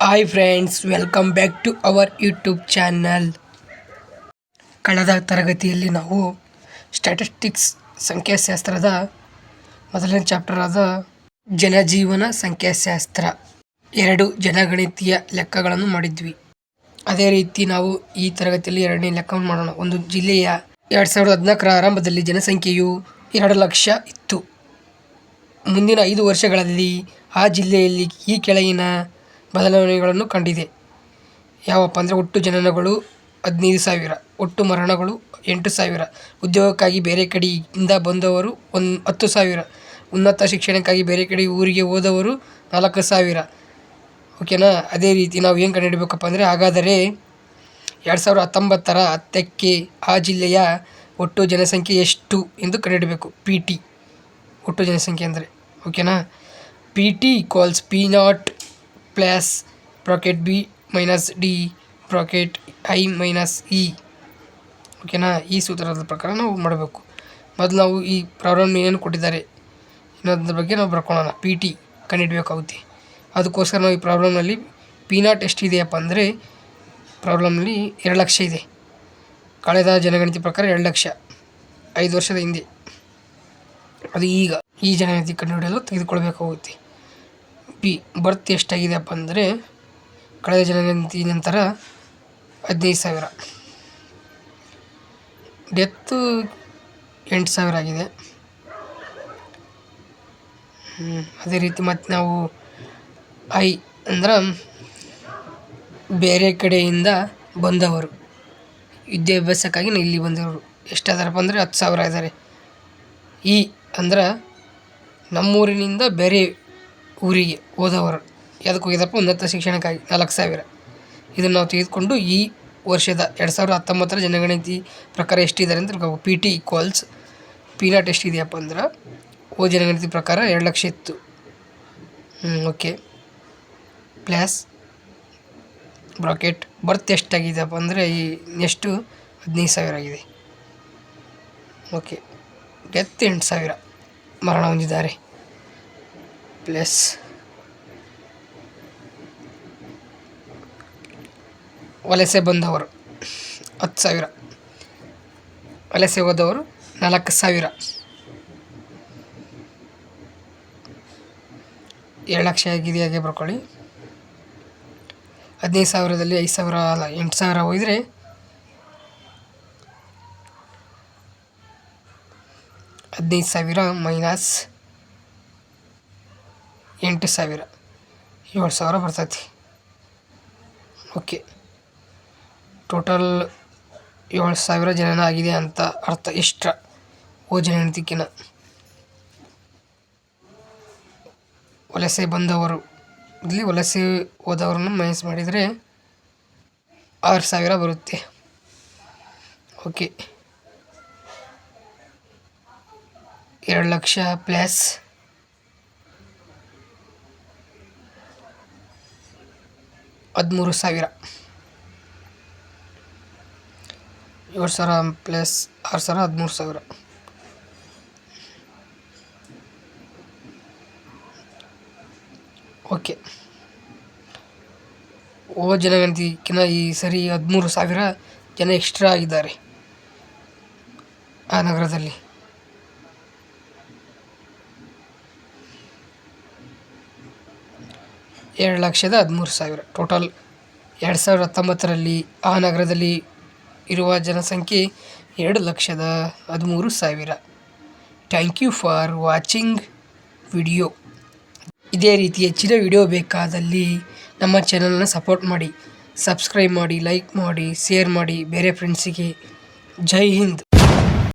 Hi friends, welcome back to our YouTube channel. ಕಳೆದ ತರಗತಿಯಲ್ಲಿ ನಾವು ಸ್ಟ್ಯಾಟಿಸ್ಟಿಕ್ಸ್ ಸಂಖ್ಯಾಶಾಸ್ತ್ರದ ಮೊದಲನೇ ಚಾಪ್ಟರ್ ಆದ ಜನಜೀವನ ಸಂಖ್ಯಾಶಾಸ್ತ್ರ 2 ಜನಗಣತಿಯ ಲೆಕ್ಕಗಳನ್ನು ಮಾಡಿದ್ವಿ. ಅದೇ ರೀತಿ ನಾವು ಈ ತರಗತಿಯಲ್ಲಿ ಎರಡನೇ ಲೆಕ್ಕವನ್ನು ಮಾಡೋಣ. ಒಂದು ಜಿಲ್ಲೆಯ 2014ರ ಆರಂಭದಲ್ಲಿ ಜನಸಂಖ್ಯೆಯು 2 ಲಕ್ಷ ಇತ್ತು. ಮುಂದಿನ 5 ವರ್ಷಗಳಲ್ಲಿ ಆ ಜಿಲ್ಲೆಯಲ್ಲಿ ಈ ಕೆಳಗಿನ ಬದಲಾವಣೆಗಳನ್ನು ಕಂಡಿದೆ. ಯಾವಪ್ಪ ಅಂದರೆ ಒಟ್ಟು ಜನನಗಳು 15,000, ಒಟ್ಟು ಮರಣಗಳು 8,000, ಉದ್ಯೋಗಕ್ಕಾಗಿ ಬೇರೆ ಕಡೆಯಿಂದ ಬಂದವರು 10,000, ಉನ್ನತ ಶಿಕ್ಷಣಕ್ಕಾಗಿ ಬೇರೆ ಕಡೆ ಊರಿಗೆ ಹೋದವರು 4,000. ಓಕೆನಾ. ಅದೇ ರೀತಿ ನಾವು ಏನು ಕಂಡುಹಿಡಬೇಕಪ್ಪ ಅಂದರೆ, ಹಾಗಾದರೆ 2019ರ ಹತ್ತಕ್ಕೆ ಆ ಜಿಲ್ಲೆಯ ಒಟ್ಟು ಜನಸಂಖ್ಯೆ ಎಷ್ಟು ಎಂದು ಕಂಡುಹಿಡಬೇಕು. PT ಒಟ್ಟು ಜನಸಂಖ್ಯೆ ಅಂದರೆ. ಓಕೆನಾ. PT equals P0 plus bracket B minus D bracket I minus E. ಓಕೆನಾ. ಈ ಸೂತ್ರದ ಪ್ರಕಾರ ನಾವು ಮಾಡಬೇಕು. ಮೊದಲು ನಾವು ಈ ಪ್ರಾಬ್ಲಮ್ ಏನೇನು ಕೊಟ್ಟಿದ್ದಾರೆ ಇನ್ನೊಂದ್ರ ಬಗ್ಗೆ ನಾವು ಬರ್ಕೊಳ್ಳೋಣ. PT ಕಂಡುಹಿಡಬೇಕಾಗುತ್ತೆ. ಅದಕ್ಕೋಸ್ಕರ ನಾವು ಈ ಪ್ರಾಬ್ಲಮ್ನಲ್ಲಿ P0 ಎಷ್ಟಿದೆಯಪ್ಪ ಅಂದರೆ, ಪ್ರಾಬ್ಲಮ್ನಲ್ಲಿ 2 ಲಕ್ಷ ಇದೆ. ಕಳೆದ ಜನಗಣತಿ ಪ್ರಕಾರ 2 ಲಕ್ಷ 5 ವರ್ಷದ ಹಿಂದೆ. ಅದು ಈಗ ಈ ಜನಗಣತಿ ಕಂಡುಹಿಡಿಯಲು ತೆಗೆದುಕೊಳ್ಬೇಕಾಗುತ್ತೆ. ಬರ್ತ್ ಎಷ್ಟಾಗಿದೆಯಪ್ಪ ಅಂದರೆ, ಕಳೆದ ಜನಗಣತಿ ನಂತರ 15,000, ಡೆತ್ತು 8,000 ಆಗಿದೆ. ಅದೇ ರೀತಿ ಮತ್ತು ನಾವು I ಅಂದ್ರೆ ಬೇರೆ ಕಡೆಯಿಂದ ಬಂದವರು, ವಿದ್ಯಾಭ್ಯಾಸಕ್ಕಾಗಿ ಇಲ್ಲಿ ಬಂದವರು ಎಷ್ಟಾದಾರಪ್ಪ ಅಂದರೆ 10,000 ಇದ್ದಾರೆ. E ಅಂದ್ರೆ ನಮ್ಮೂರಿನಿಂದ ಬೇರೆ ಊರಿಗೆ ಹೋದವರು, ಯಾವುದಕ್ಕೆ ಹೋಗಿದಪ್ಪ, ಉನ್ನತ ಶಿಕ್ಷಣಕ್ಕಾಗಿ 4,000. ಇದನ್ನು ನಾವು ತೆಗೆದುಕೊಂಡು ಈ ವರ್ಷದ 2019ರ ಜನಗಣತಿ ಪ್ರಕಾರ ಎಷ್ಟಿದ್ದಾರೆ ಅಂತ ತಿಳ್ಕೊಬೇಕು. PT ಈಕ್ವಲ್ಸ್ P0 ಎಷ್ಟಿದೆಯಪ್ಪ ಅಂದ್ರೆ, ಜನಗಣತಿ ಪ್ರಕಾರ 2 ಲಕ್ಷ ಇತ್ತು. ಓಕೆ. ಪ್ಲಸ್ ಬ್ರಾಕೆಟ್ ಬರ್ತ್ ಎಷ್ಟಾಗಿದೆಯಪ್ಪ ಅಂದರೆ, ಈ ನೆಕ್ಸ್ಟು 15,000 ಆಗಿದೆ. ಓಕೆ. ಡೆತ್ 8,000, ಮರಣ ಹೊಂದಿದ್ದಾರೆ. ಪ್ಲಸ್ ವಲಸೆ ಬಂದವರು 10,000, ವಲಸೆ ಹೋದವರು 4,000. 2 ಲಕ್ಷ ಆಗಿದೆ. ಹಾಗೆ ಬರ್ಕೊಳ್ಳಿ. 15,000ದಲ್ಲಿ 5,000 ಅಲ್ಲ 8,000 ಹೋದರೆ 15,000 ಮೈನಸ್ 8,000 7,000 ಬರ್ತೈತಿ. ಓಕೆ. ಟೋಟಲ್ 7,000 ಜನನ ಆಗಿದೆ ಅಂತ ಅರ್ಥ. ಎಕ್ಸ್ಟ್ರಾ ಜನಗಣತಿಕಿನ ವಲಸೆ ಬಂದವರು, ಇಲ್ಲಿ ವಲಸೆ ಹೋದವ್ರನ್ನ ಮೈನಸ್ ಮಾಡಿದರೆ 6,000 ಬರುತ್ತೆ. Okay. 2 lakh plus 13,000, 7,000 plus 6,000 13,000. Okay. ಜನಗಣತಿಗಿಂತ ಈ ಸರಿ 13,000 ಜನ ಎಕ್ಸ್ಟ್ರಾ ಆಗಿದ್ದಾರೆ ಆ ನಗರದಲ್ಲಿ. ಎರಡು 2,13,000 ಟೋಟಲ್ 2019ರಲ್ಲಿ ಆ ನಗರದಲ್ಲಿ ಇರುವ ಜನಸಂಖ್ಯೆ 2,13,000. Thank you for watching video. ಇದೇ ರೀತಿ ಹೆಚ್ಚಿನ ವಿಡಿಯೋ ಬೇಕಾದಲ್ಲಿ ನಮ್ಮ ಚಾನಲನ್ನು ಸಪೋರ್ಟ್ ಮಾಡಿ, ಸಬ್ಸ್ಕ್ರೈಬ್ ಮಾಡಿ, ಲೈಕ್ ಮಾಡಿ, ಶೇರ್ ಮಾಡಿ ಬೇರೆ ಫ್ರೆಂಡ್ಸಿಗೆ. ಜೈ ಹಿಂದ್.